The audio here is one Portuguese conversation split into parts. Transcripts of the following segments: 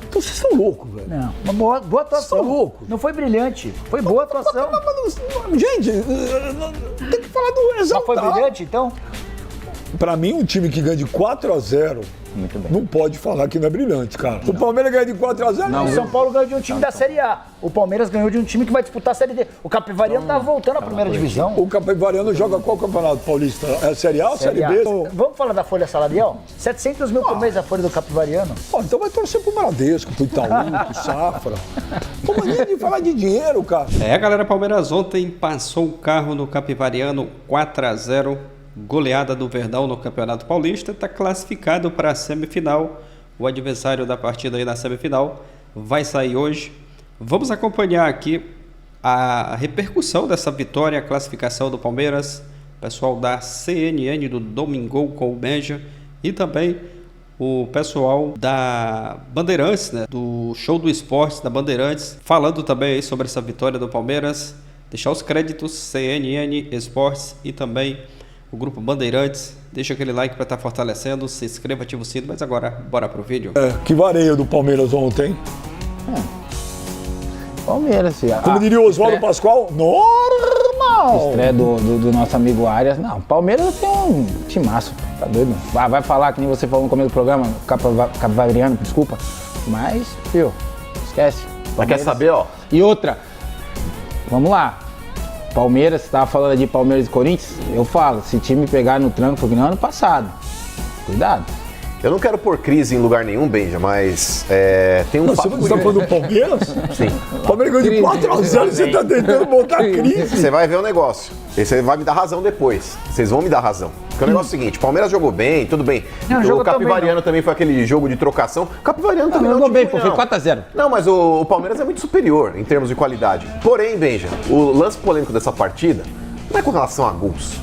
Então vocês estão loucos, velho. Não, uma boa atuação. Vocês estão loucos. Não foi brilhante, foi boa atuação. Gente, tem que falar do Mas foi exaltar. brilhante, então? Pra mim, um time que ganha de 4-0 não pode falar que não é brilhante, cara. O Palmeiras ganha de 4-0. O São Paulo ganhou de um time da Série A. O Palmeiras ganhou de um time que vai disputar a Série D. O Capivariano tá voltando à primeira divisão. O Capivariano joga qual campeonato paulista? É a Série A ou Série B? Vamos falar da folha salarial? 700 mil por mês a folha do Capivariano. Pô, então vai torcer pro Bradesco, pro Itaú, pro Safra. Pô, mas nem de falar de dinheiro, cara. Galera, Palmeiras ontem passou o carro no Capivariano 4-0. Goleada do Verdão no Campeonato Paulista, está classificado para a semifinal. O adversário da partida aí na semifinal vai sair hoje. Vamos acompanhar aqui a repercussão dessa vitória, a classificação do Palmeiras, pessoal da CNN, do Domingão com o Benja, e também o pessoal da Bandeirantes, né, do Show do Esporte da Bandeirantes, falando também aí sobre essa vitória do Palmeiras. Deixar os créditos, CNN, Esportes e também o Grupo Bandeirantes. Deixa aquele like para estar fortalecendo, se inscreva, ativa o sino, mas agora bora pro vídeo. Que vareio do Palmeiras ontem. Palmeiras, filho. Como diria o Oswaldo Pascoal, normal. Estreia do nosso amigo Arias. Não, Palmeiras tem um timaço, tá doido? Vai falar que nem você falou no começo do programa, Capivariano, desculpa. Mas, filho, esquece. Mas quer saber, ó? E outra, vamos lá. Palmeiras, você tava falando de Palmeiras e Corinthians, eu falo, se time pegar no tranco, foi que no ano passado. Cuidado. Eu não quero pôr crise em lugar nenhum, Benja, mas tem um fato... Você tá falando do Palmeiras? Sim. O Palmeiras ganhou de 4-0 e você tá tentando botar crise. Você vai ver o negócio. E você vai me dar razão depois. Vocês vão me dar razão. Porque o negócio é o seguinte, o Palmeiras jogou bem, tudo bem. Não, o Capivariano também foi aquele jogo de trocação. O Capivariano também não jogou bem, pô, não. foi 4-0. Não, mas o Palmeiras é muito superior em termos de qualidade. Porém, Benja, o lance polêmico dessa partida não é com relação a gols.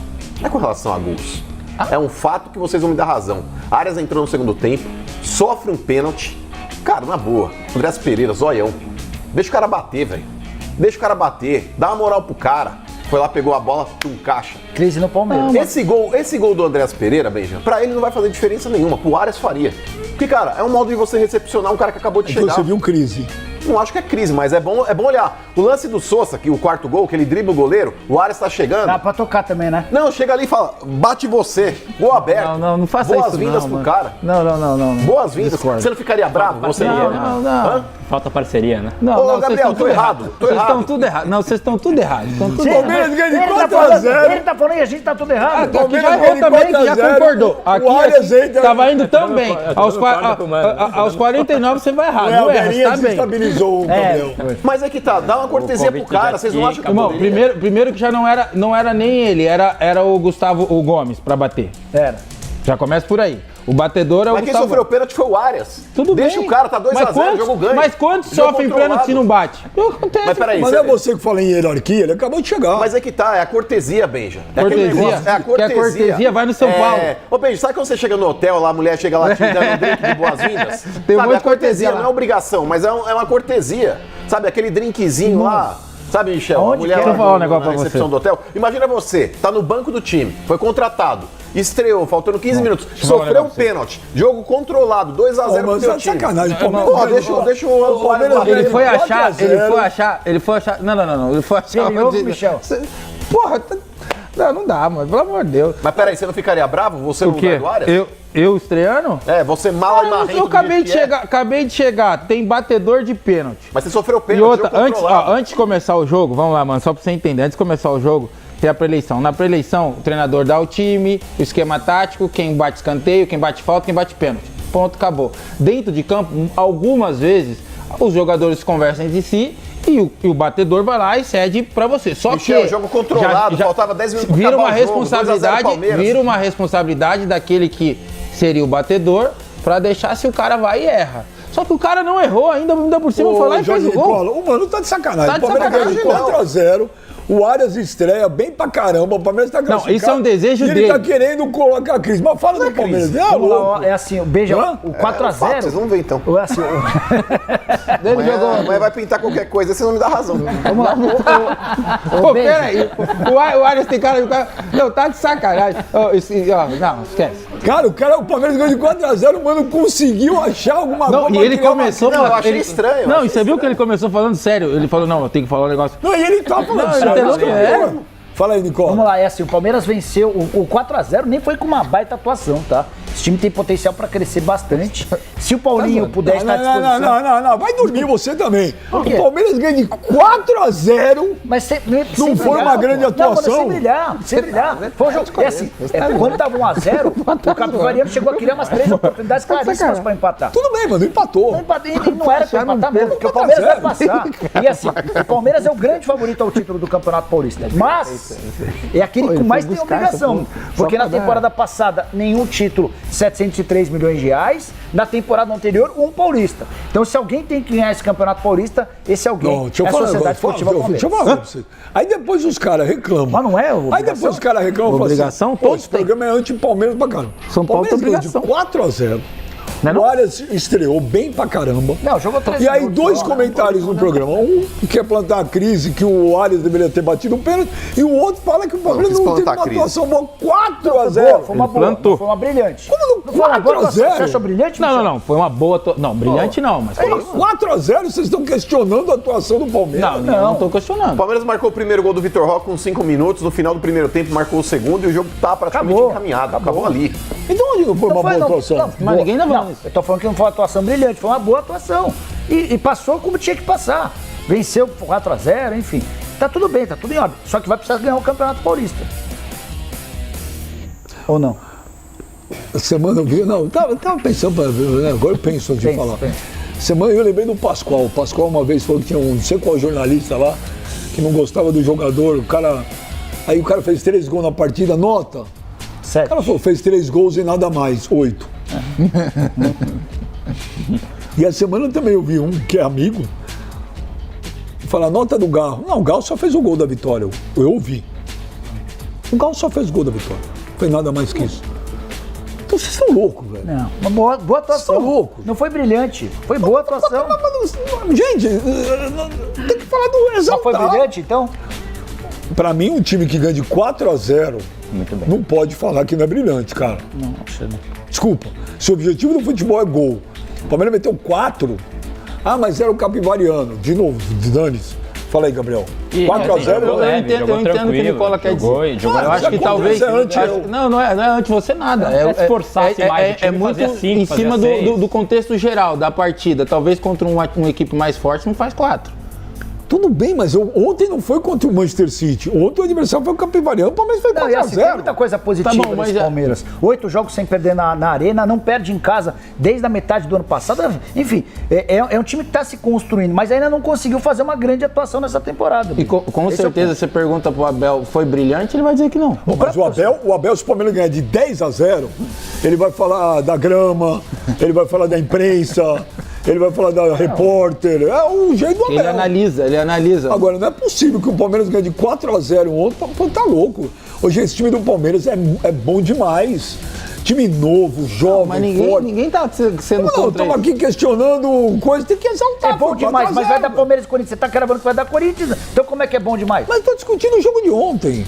Não é com relação a gols. É um fato que vocês vão me dar razão. Arias entrou no segundo tempo, sofre um pênalti. Cara, na boa, Andrés Pereira, zoião. Deixa o cara bater, velho. Deixa o cara bater, dá uma moral pro cara. Foi lá, pegou a bola, caixa. Crise no Palmeiras. Esse gol do Andrés Pereira, Benja, pra ele não vai fazer diferença nenhuma, pro Arias faria. Porque, cara, é um modo de você recepcionar um cara que acabou de Então chegar. você viu crise. Não acho que é crise, mas é bom olhar. O lance do Sousa, que o quarto gol, que ele dribla o goleiro, o Arias tá chegando. Dá pra tocar também, né? Não, chega ali e fala, bate você, gol aberto. Não faça isso Boas-vindas não, pro mano. cara. Não. Boas-vindas. Discordo. Você não ficaria bravo? Você Não. Hã? Falta parceria, né? Não, Ô, vocês Gabriel, estão tô tudo errado, tô Vocês errado. estão tudo errado. Não, vocês estão tudo errado. Estão tudo errado. Palmeiras ganha de Ele 4-0. tá falando e a gente tá tudo errado. Aqui Palmeiras já ganha errou de também, que já 4-0. concordou. Aqui, O Arias entra- tava indo tão bem. com Aos 49 você vai errado. O Não erra, Helberinha você tá bem. desestabilizou o Gabriel. Mas é que tá, dá uma cortesia pro cara, vocês não acham que Irmão, poderia? primeiro que já não era nem ele, era o Gustavo o Gomes pra bater. Era. Já começa por aí. O batedor é o Mas quem Gustavo sofreu o pênalti foi o Arias. Tudo Deixa bem. o cara, tá 2-0, o jogo ganha. Mas quantos Jogo sofrem controlado. pênalti se não bate? Acontece. Mas peraí, Mas você- é você que fala em hierarquia, ele acabou de chegar. Mas é que tá, é a cortesia, Benja. É aquele Cortesia? negócio, é a Que cortesia. a cortesia vai no São Paulo. Ô, Benja, sabe quando você chega no hotel, lá a mulher chega lá te dando um drink de boas-vindas? Tem um Sabe, monte a de cortesia lá. não é obrigação, mas é uma cortesia. Sabe, aquele drinkzinho lá. Sabe, Michel? Aonde A mulher que é? lá Deixa eu falar um negócio na pra recepção você. do hotel. Imagina você, tá no banco do time, foi contratado, estreou, faltando 15 minutos, eu falar um sofreu um negócio pra pênalti, jogo controlado, 2-0 Mas pro seu tá de time. sacanagem. Pô, deixa o Palmeiras Palmeiras Ele foi ganha achar, 4-0. ele foi achar. Não. Ele foi achar. Ele ouve, Michel. Porra, não dá, mano. Pelo amor de Deus. Mas peraí, você não ficaria bravo? Você O no quê? lugar do Arias? Eu estreando? Você mala e marrento. Eu acabei do jeito que é. acabei de chegar. Tem batedor de pênalti. Mas você sofreu E pênalti, outra, jogo controlado. antes de começar o jogo, vamos lá, mano, só pra você entender, antes de começar o jogo, tem a pré-eleição. Na pré-eleição, o treinador dá o time, o esquema tático, quem bate escanteio, quem bate falta, quem bate pênalti. Ponto, acabou. Dentro de campo, algumas vezes, os jogadores conversam entre si e o batedor vai lá e cede pra você. Só Michel, que jogo controlado, faltava 10 minutos pra vira acabar uma o jogo, 2-0 responsabilidade, Palmeiras. vira uma responsabilidade daquele que seria o batedor pra deixar se o cara vai e erra. Só que o cara não errou ainda por cima, foi lá e fez o gol. O mano tá de sacanagem. Tá de O Palmeiras ganha de sacanagem, 4-0. O Arias estreia bem pra caramba. O Palmeiras tá classificado. Não, isso é um desejo e dele. ele tá querendo colocar a crise. Mas fala do Palmeiras. Vamos lá, é assim, beija o 4x0. Vocês vão ver então. É assim, Amanhã vai pintar qualquer coisa, você não me dá razão. vamos lá. Pô, peraí. O Arias tem cara. Não, tá de sacanagem. Não, esquece. Cara, o Palmeiras ganhou de 4x0, mano, conseguiu achar alguma coisa. Não, e ele começou. Não, eu achei estranho. Não, e você viu que ele começou falando sério? Ele falou, não, eu tenho que falar um negócio. Não, e ele tá falando Não, ele sério. tem louco, é. Fala aí, Nicola. Vamos lá, é assim, o Palmeiras venceu, o 4x0 nem foi com uma baita atuação, tá? Esse time tem potencial pra crescer bastante. Se o Paulinho puder estar à disposição... Não, vai dormir você também. Por quê? O Palmeiras ganha de 4x0. Mas Não foi uma grande atuação? Não, mano, sem brilhar. Foi um jogo, é assim, quando tava 1x0, o Capivariano chegou a criar umas 3 oportunidades claríssimas pra empatar. Tudo bem, mano, empatou. Não era pra empatar mesmo, porque o Palmeiras vai passar. E assim, o Palmeiras é o grande favorito ao título do Campeonato Paulista. Mas é aquele que mais tem obrigação. Porque na temporada passada, nenhum título, 703 milhões de reais. Na temporada anterior, um paulista. Então, se alguém tem que ganhar esse Campeonato Paulista, esse alguém é a Sociedade Esportiva Palmeiras. Deixa eu falar pra você. Aí depois os caras reclamam. Mas não é obrigação? Aí depois os caras reclamam e falam Obrigação, assim, pô, todos esse programa é anti-Palmeiras pra caramba. São Paulo tem Palmeiras ganhou obrigação. de 4x0. Não é não? O Arias estreou bem pra caramba. Não, jogou 3 E aí, minutos dois só, comentários no programa. Um que quer plantar a crise, que o Arias deveria ter batido um pênalti, e o outro fala que o Palmeiras quis não teve plantar uma a crise. atuação boa. Boa, 4x0. foi uma boa, plantou. não foi uma brilhante. Como Não foi uma boa atuação? 4x0? Você achou brilhante? Não, foi uma boa. Não, brilhante não, mas. 4x0, vocês estão questionando a atuação do Palmeiras. Não tô O questionando. Palmeiras marcou o primeiro gol do Vitor Roque com 5 minutos, no final do primeiro tempo marcou o segundo e o jogo tá praticamente encaminhado. Acabou ali. Então onde não foi uma boa atuação? Não, Mas ninguém tá falando não, isso. eu tô falando que não foi uma atuação brilhante, foi uma boa atuação. E passou como tinha que passar. Venceu 4x0, enfim. Tá tudo bem, tá tudo em ordem. Só que vai precisar ganhar o Campeonato Paulista. Ou não? Semana eu vi, não, tava pensando pra ver, né? Agora eu penso antes de falar. Semana eu lembrei do Pascoal. O Pascoal uma vez falou que tinha não sei qual jornalista lá, que não gostava do jogador. Aí o cara fez 3 gols na partida, nota. O 7. cara falou, fez 3 gols e nada mais, 8. E a semana também eu vi um que é amigo, falar, nota do Garro. Não, o Garro só fez o gol da vitória, eu ouvi. O Garro só fez o gol da vitória, não foi nada mais que isso. Então vocês são loucos, velho. Não, uma boa atuação. Vocês são loucos. Não foi brilhante, foi boa atuação. Gente, tem que falar do Mas foi exaltar. brilhante, então? Pra mim, um time que ganha de 4x0 não pode falar que não é brilhante, cara. Não, acho que não. Desculpa, se o objetivo do futebol é gol, o Palmeiras meteu 4. Ah, mas era o Capivariano. De novo, dane-se. Fala aí, Gabriel. 4x0. Eu entendo o que o Nicola quer dizer. Jogou Eu acho que talvez. Não é anti você nada. Se esforçasse mais, o time é muito fazia 5, em cima fazia 6. do contexto geral da partida. Talvez contra uma equipe mais forte não faz 4. Tudo bem, mas ontem não foi contra o Manchester City. Ontem o adversário foi o Capivariano, o Palmeiras foi Não, e assim, tem 4x0. muita coisa positiva Tá bom, mas nesse Palmeiras. 8 jogos sem perder na arena, não perde em casa desde a metade do ano passado. Enfim, é um time que está se construindo, mas ainda não conseguiu fazer uma grande atuação nessa temporada. E com certeza você pergunta pro Abel, foi brilhante? Ele vai dizer que não. Mas o Abel, se o Palmeiras ganhar de 10x0, ele vai falar da grama, ele vai falar da imprensa, ele vai falar da repórter. É o jeito do Abel. Ele analisa. Agora, não é possível que o Palmeiras ganhe de 4x0 ontem. Pô, tá louco. Hoje esse time do Palmeiras é bom demais. Time novo, jovem, Mas forte. ninguém tá sendo Não, contra estamos isso. aqui questionando coisas, tem que exaltar. É bom pô, demais, mas 4x0, vai dar Palmeiras e Corinthians. Você tá cravando que vai dar Corinthians. Então como é que é bom demais? Mas estou discutindo o jogo de ontem.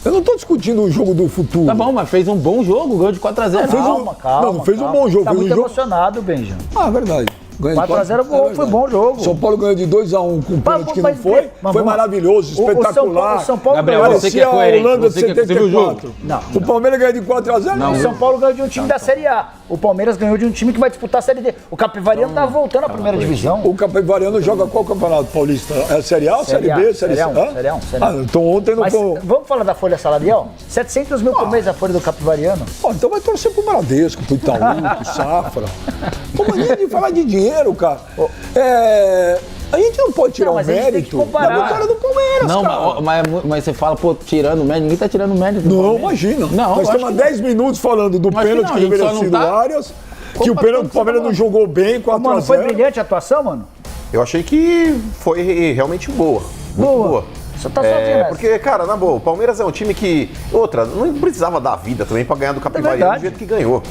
Eu não estou discutindo o jogo do futuro. Tá bom, mas fez um bom jogo, ganhou de 4x0. Calma. Não fez um bom jogo. Tá fez muito um jogo... emocionado, Benjamin. Ah, verdade. 4x0 foi bom jogo. São Paulo ganhou de 2x1 com um pênalti que não Mas foi. mas Foi maravilhoso, espetacular. O São Paulo Gabriel, ganhou. você que é Parecia a coerente, Holanda de você viu o jogo? 74. Não. O Palmeiras ganhou de 4x0. O São Paulo ganhou de um time da Série A. O Palmeiras ganhou de um time que vai disputar a Série D. O Capivariano tá voltando à primeira divisão. O Capivariano joga qual campeonato paulista? É Série A ou Série B? Série C? Série A. Ah, então ontem não Mas foi. vamos falar da folha salarial? 700 mil por mês a folha do Capivariano. Ó, então vai torcer pro Bradesco, pro Itaú, pro Safra. Pô, mania de falar de dinheiro, cara. A gente não pode tirar Não, o mas a gente tem que mérito comparar. da vitória do Palmeiras, Não, cara. mas você fala, pô, tirando o mérito, ninguém tá tirando o mérito. do Não, Palmeiras. imagina. Não, Nós acho estamos há que 10 minutos falando do Acho que pênalti não, que a gente deveria só não ser do tá- Arias, que o Palmeiras não jogou bem, 4x0. Mano, foi brilhante a atuação, mano? Eu achei que foi realmente boa. Muito boa. Você tá sozinho nessa. Porque, cara, na boa, o Palmeiras é um time que... Outra, não precisava dar vida também pra ganhar do Capivariano do jeito que ganhou.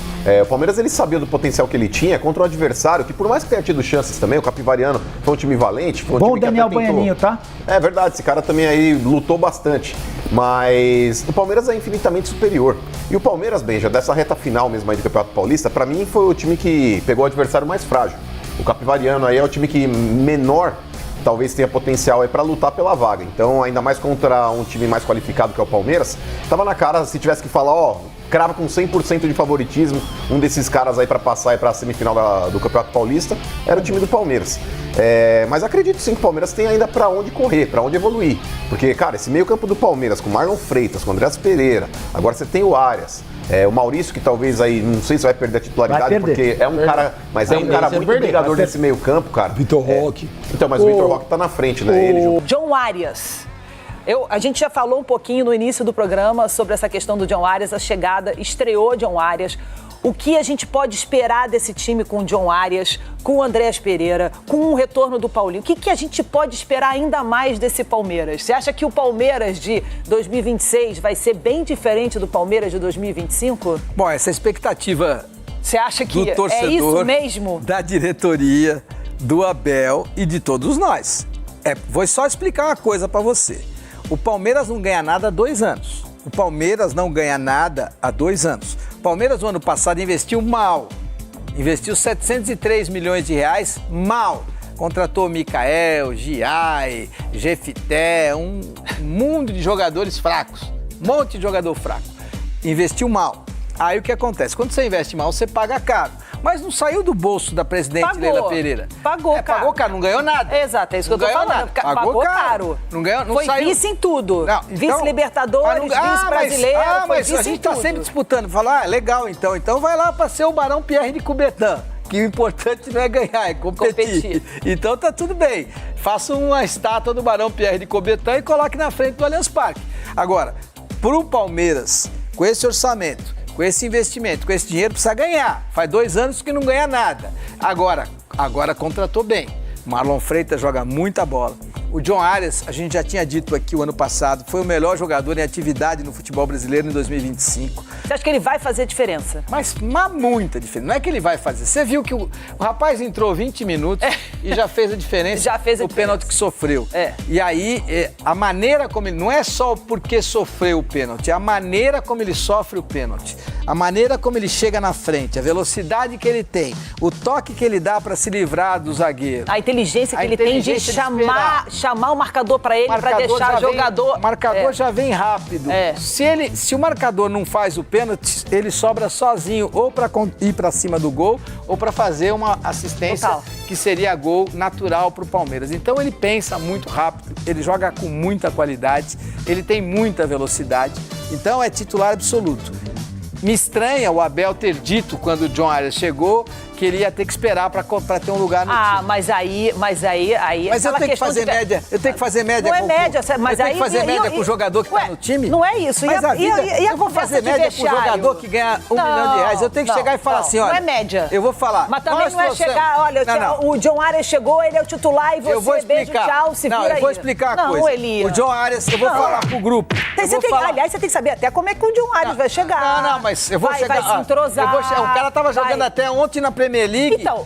O Palmeiras, ele sabia do potencial que ele tinha contra um adversário que, por mais que tenha tido chances também, o Capivariano foi um time valente, foi um time que Daniel até tentou... Banhaninho, tá? É verdade, esse cara também aí lutou bastante. Mas o Palmeiras é infinitamente superior. E o Palmeiras, Benja, dessa reta final mesmo aí do Campeonato Paulista, pra mim foi o time que pegou o adversário mais frágil. O Capivariano aí é o time que menor talvez tenha potencial aí para lutar pela vaga. Então, ainda mais contra um time mais qualificado que é o Palmeiras, tava na cara, se tivesse que falar, ó, crava com 100% de favoritismo um desses caras aí para passar aí para a semifinal do Campeonato Paulista, era o time do Palmeiras. Mas acredito sim que o Palmeiras tem ainda para onde correr, para onde evoluir. Porque, cara, esse meio campo do Palmeiras, com Marlon Freitas, com Andreas Pereira, agora você tem o Arias, o Maurício, que talvez aí, não sei se vai perder a titularidade, porque é um cara, mas é um cara muito brigador desse meio campo, cara. Vitor Roque. Então, mas o Vitor Roque tá na frente, né? Ele, John Arias. A gente já falou um pouquinho no início do programa sobre essa questão do John Arias, a chegada, estreou John Arias. O que a gente pode esperar desse time com o John Arias, com o Andreas Pereira, com o retorno do Paulinho? O que a gente pode esperar ainda mais desse Palmeiras? Você acha que o Palmeiras de 2026 vai ser bem diferente do Palmeiras de 2025? Bom, essa expectativa Você acha que do torcedor, é isso mesmo? da diretoria, do Abel e de todos nós. Vou só explicar uma coisa pra você. O Palmeiras não ganha nada há 2 anos. O Palmeiras não ganha nada há 2 anos. O Palmeiras, no ano passado, investiu mal. Investiu 703 milhões de reais mal. Contratou Mikael, Giai, Jefité, um mundo de jogadores fracos. Um monte de jogador fraco. Investiu mal. Aí o que acontece? Quando você investe mal, você paga caro. Mas não saiu do bolso da presidente Leila Pereira. Pagou caro. Pagou caro, não ganhou nada. Exato, é isso que eu tô falando. Nada. Pagou caro. Não ganhou, não foi saiu. Vice em tudo. Não, então, Vice-Libertadores, vice-brasileiro, foi mas vice a gente em tudo. tá sempre disputando. Falar, legal então. Então vai lá pra ser o Barão Pierre de Coubertin. Que o importante não é ganhar, é competir. Então tá tudo bem. Faça uma estátua do Barão Pierre de Coubertin e coloque na frente do Allianz Parque. Agora, pro Palmeiras, com esse orçamento, com esse investimento, com esse dinheiro, precisa ganhar. Faz 2 anos que não ganha nada. Agora contratou bem. Marlon Freitas joga muita bola. O John Arias, a gente já tinha dito aqui o ano passado, foi o melhor jogador em atividade no futebol brasileiro em 2025. Você acha que ele vai fazer diferença? Mas muita diferença. Não é que ele vai fazer. Você viu que o rapaz entrou 20 minutos e já fez a diferença. Já fez a o pênalti que sofreu. E aí, a maneira como ele... Não é só porque sofreu o pênalti, é a maneira como ele sofre o pênalti. A maneira como ele chega na frente, a velocidade que ele tem, o toque que ele dá para se livrar do zagueiro. A inteligência que ele tem de chamar o marcador para ele, para deixar o jogador... O marcador já vem rápido. Se o marcador não faz o pênalti, ele sobra sozinho ou para ir para cima do gol ou para fazer uma assistência que seria gol natural para o Palmeiras. Então ele pensa muito rápido, ele joga com muita qualidade, ele tem muita velocidade, então é titular absoluto. Me estranha o Abel ter dito, quando o John Arias chegou, que ele ia ter que esperar para ter um lugar no time. Mas eu tenho que fazer média. Eu tenho que fazer média. Não é média, mas eu tenho que fazer média com o jogador que está no time? Não é isso. Mas eu vou fazer média com o jogador que ganha R$1 milhão. Eu tenho que chegar e falar assim, olha... Não é média. Eu vou falar. Mas também não é chegar, olha, o John Arias chegou, ele é o titular e você beijo, tchau, se vira aí. Não, eu vou explicar a coisa. Elias. O John Arias, eu vou falar pro grupo. Aliás, você tem que saber até como é que o John Arias vai chegar. Não, mas eu vou chegar... Vai se entrosar. O cara tava jogando até ontem na Premier League. Então,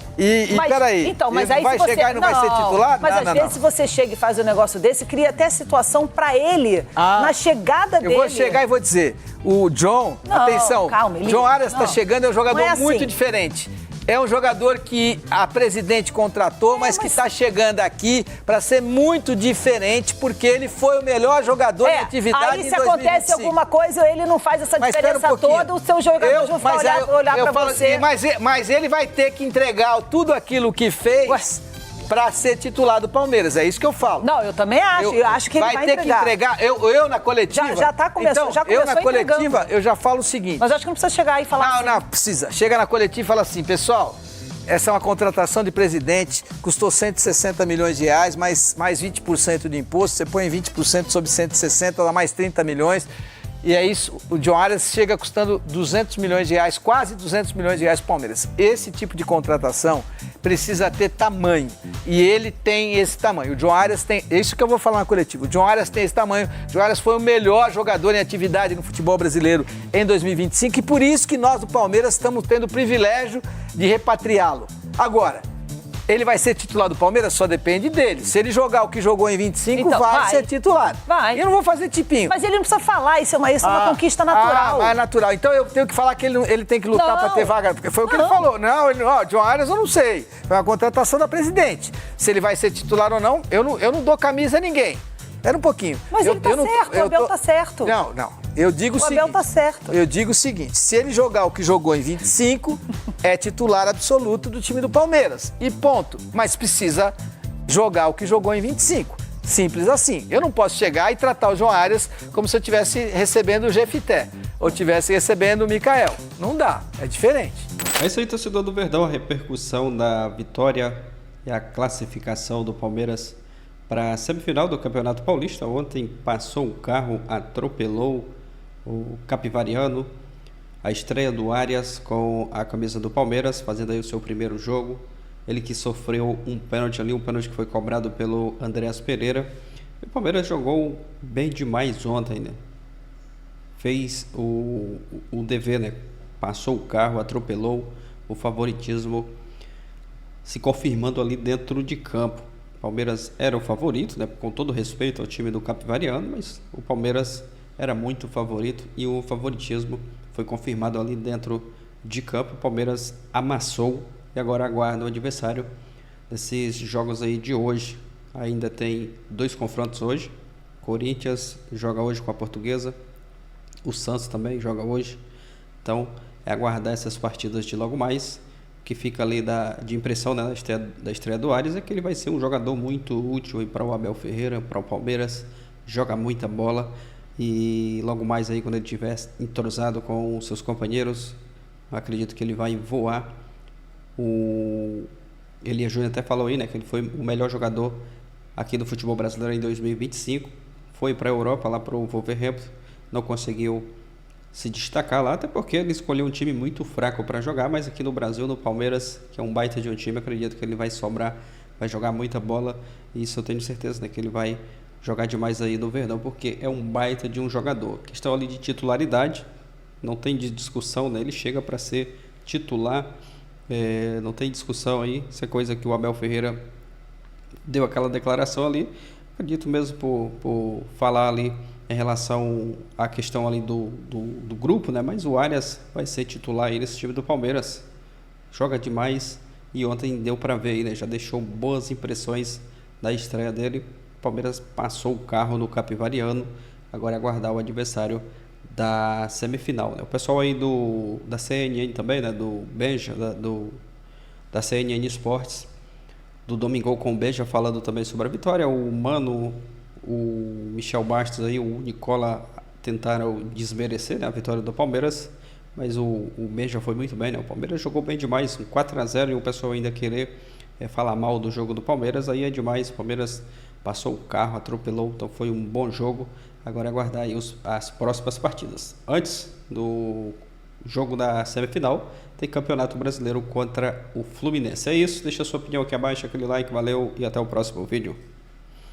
peraí, mas ele aí vai chegar e não vai ser titular? Mas às vezes se você chega e faz um negócio desse, cria até situação pra ele, na chegada dele. Eu vou chegar e vou dizer, o John, atenção, calma, John Arias tá chegando, é um jogador assim. muito diferente. É um jogador que a presidente contratou, mas que está chegando aqui para ser muito diferente, porque ele foi o melhor jogador em atividade em 2025. Aí se acontece alguma coisa, ele não faz essa diferença toda, os seus jogadores vão olhar para você. Mas ele vai ter que entregar tudo aquilo que fez para ser titular do Palmeiras. É isso que eu falo. Não, eu também acho. Eu acho que ele vai ter que entregar. Eu na coletiva... Já tá começando, então, eu na coletiva, eu já falo o seguinte... Mas acho que não precisa chegar aí e falar Não, precisa. Chega na coletiva e fala assim, pessoal, essa é uma contratação de presidente, custou 160 milhões de reais, mais 20% de imposto, você põe 20% sobre 160, dá mais 30 milhões... E é isso, o John Arias chega custando 200 milhões de reais, quase 200 milhões de reais para o Palmeiras. Esse tipo de contratação precisa ter tamanho. E ele tem esse tamanho. O John Arias tem... É isso que eu vou falar na coletiva. O John Arias tem esse tamanho. O John Arias foi o melhor jogador em atividade no futebol brasileiro em 2025 e por isso que nós do Palmeiras estamos tendo o privilégio de repatriá-lo. Agora, ele vai ser titular do Palmeiras? Só depende dele. Se ele jogar o que jogou em 25, então, vai ser titular. Vai. Eu não vou fazer tipinho. Mas ele não precisa falar, isso é uma conquista natural. É natural. Então eu tenho que falar que ele tem que lutar para ter vaga, porque foi o que ele falou. Não, John Arias eu não sei. Foi uma contratação da presidente. Se ele vai ser titular ou não, eu não dou camisa a ninguém. Espera um pouquinho. Mas ele tá certo, o Abel tá certo. Não. Eu digo o seguinte. Abel tá certo. Eu digo o seguinte, se ele jogar o que jogou em 25, é titular absoluto do time do Palmeiras. E ponto. Mas precisa jogar o que jogou em 25. Simples assim. Eu não posso chegar e tratar o João Arias como se eu estivesse recebendo o Jefité ou estivesse recebendo o Mikael. Não dá. É diferente. É isso aí, torcedor do Verdão. A repercussão da vitória e a classificação do Palmeiras para a semifinal do Campeonato Paulista. Ontem passou o carro, atropelou o Capivariano. A estreia do Arias com a camisa do Palmeiras, fazendo aí o seu primeiro jogo. Ele que sofreu um pênalti ali, um pênalti que foi cobrado pelo Andreas Pereira. E o Palmeiras jogou bem demais ontem, né? Fez o dever, né? Passou o carro, atropelou, o favoritismo se confirmando ali dentro de campo. O Palmeiras era o favorito, né? Com todo respeito ao time do Capivariano, mas o Palmeiras era muito favorito e o favoritismo foi confirmado ali dentro de campo. O Palmeiras amassou e agora aguarda o adversário desses jogos aí de hoje. Ainda tem 2 confrontos hoje. Corinthians joga hoje com a Portuguesa. O Santos também joga hoje. Então é aguardar essas partidas de logo mais. O que fica ali de impressão, né, da estreia do Arias é que ele vai ser um jogador muito útil para o Abel Ferreira, para o Palmeiras. Joga muita bola. E logo mais aí, quando ele estiver entrosado com os seus companheiros, acredito que ele vai voar. O Elias Júnior até falou aí, né, que ele foi o melhor jogador aqui do futebol brasileiro em 2025. Foi para a Europa, lá para o Wolverhampton, não conseguiu se destacar lá, até porque ele escolheu um time muito fraco para jogar, mas aqui no Brasil, no Palmeiras, que é um baita de um time, acredito que ele vai sobrar, vai jogar muita bola, e isso eu tenho certeza, né, que ele vai jogar demais aí no Verdão, porque é um baita de um jogador. Questão ali de titularidade, não tem discussão, né? Ele chega para ser titular, não tem discussão aí. Isso é coisa que o Abel Ferreira deu aquela declaração ali. Acredito mesmo por falar ali em relação à questão ali do grupo, né? Mas o Arias vai ser titular aí nesse time do Palmeiras. Joga demais e ontem deu para ver aí, né? Já deixou boas impressões da estreia dele. O Palmeiras passou o carro no Capivariano, agora é aguardar o adversário da semifinal, né? O pessoal aí da CNN também, né? Do Benja, da CNN Esportes, do Domingão com Benja, falando também sobre a vitória. O Mano, o Michel Bastos aí, o Nicola tentaram desmerecer, né, a vitória do Palmeiras, mas o Benja foi muito bem, né? O Palmeiras jogou bem demais, 4-0, e o pessoal ainda querer falar mal do jogo do Palmeiras, aí é demais. O Palmeiras passou o carro, atropelou, então foi um bom jogo. Agora é aguardar aí as próximas partidas. Antes do jogo da semifinal, tem Campeonato Brasileiro contra o Fluminense. É isso, deixa a sua opinião aqui abaixo, aquele like, valeu e até o próximo vídeo.